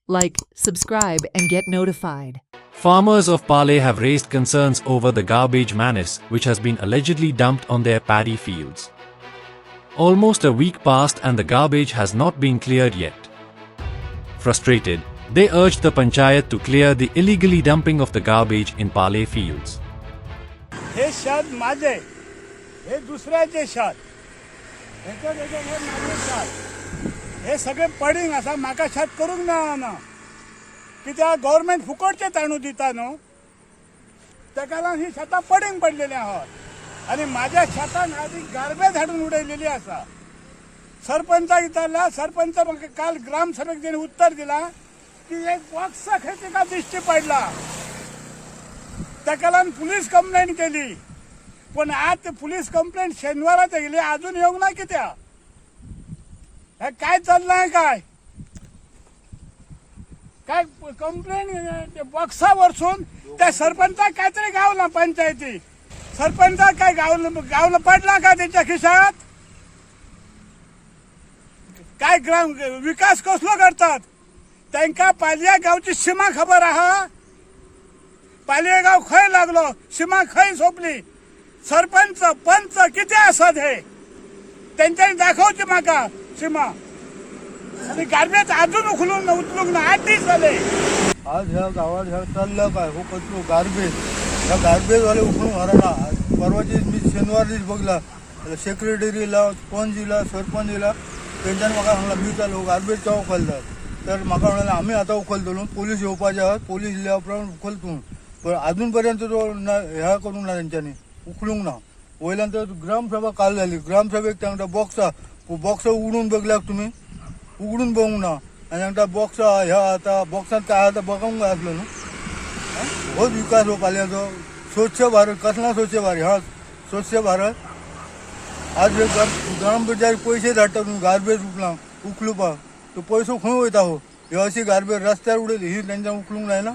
Like, subscribe, and get notified. Farmers of Pale have raised concerns over the garbage menace which has been allegedly dumped on their paddy fields. Almost a week passed and the garbage has not been cleared yet. Frustrated, they urged the panchayat to clear the illegally dumping of the garbage in Pale fields. हे शेत माझे, हे दुसऱ्याचे शेत, हे माझे शेत, हे सगळे पडींग असा माका शेत करूंक ना कित्याक गव्हर्नमेंट फुकटचे तांदूळ दिता न्हू ताका लागून ही शेतां पडींग पडलेली आहात आनी माझ्या शेतान आधी गार्बेज हाडून उडयलेली आसा. सरपंचाक विचारला, सरपंच म्हाका काल ग्रामसभेक तेणी उत्तर दिला की एक बॉक्स खंय तिका दिश्टी पडला. ताका लागून पुलीस कंप्लेंट केली, पण आज ते पुलीस कंप्लेंट शेनवारात गेली अजून येऊंक ना कित्याक? हे काय चाललंय काय काय कंप्लेंट बॉक्सा वरसून त्या सरपंचाक काहीतरी गावला पंचायती सरपंचाक काय गावलं पडला का त्याच्या खिशात? काय ग्राम विकास कसलो करतात? त्यांका पालिया गावची सीमा खबर आहा? पालिया गाव खंय लागलो, सीमा खंय सोपली, सरपंच पंच किती असत हे त्यांच्यानी दाखवची माका सीमा. आणि गार्बेज अजून उचलूक ना 8 दिवस झाले. आज ह्या गावात ह्या चाललं काय हो कचरो गार्बेज, ह्या गार्बेजवाले उखलून घराना. परवाची मी शनिवार दीस बघला सेक्रेटरीला, स्पंजीला, सरपंचला त्यांच्यानी म्हाका सांगला मी चालू गार्बेज केव्हा उखलतात. तर म्हाका म्हणाले आम्ही आता उखलतलो, पोलीस येवपाचे आहात, पोलीस इल्या उपरांत उखलतू. पण अजूनपर्यंत तो ह्या करूंक ना, त्यांच्यानी उखलूंक ना. वयल्यान तर ग्रामसभा काल झाली, ग्रामसभेक तांकां बॉक्स उगडून बघल्याक तुम्ही उगडून बघूंक ना. आनी तांकां बॉक्स ह्या आता बॉक्सात काय आता बघूंक जाय आसलो न्हू. होच विकास हो पाल्याचो. स्वच्छ भारत कसला स्वच्छ भारत? हा स्वच्छ भारत. आज ग्रामपंचायत पैसे धाडटा तुम्ही गार्बेज उखलुपाक, तो पैसो खंय वयता हो? हे अशी गार्बेज रस्त्यार उडयली ही त्यांच्यान उखलूंक जायना.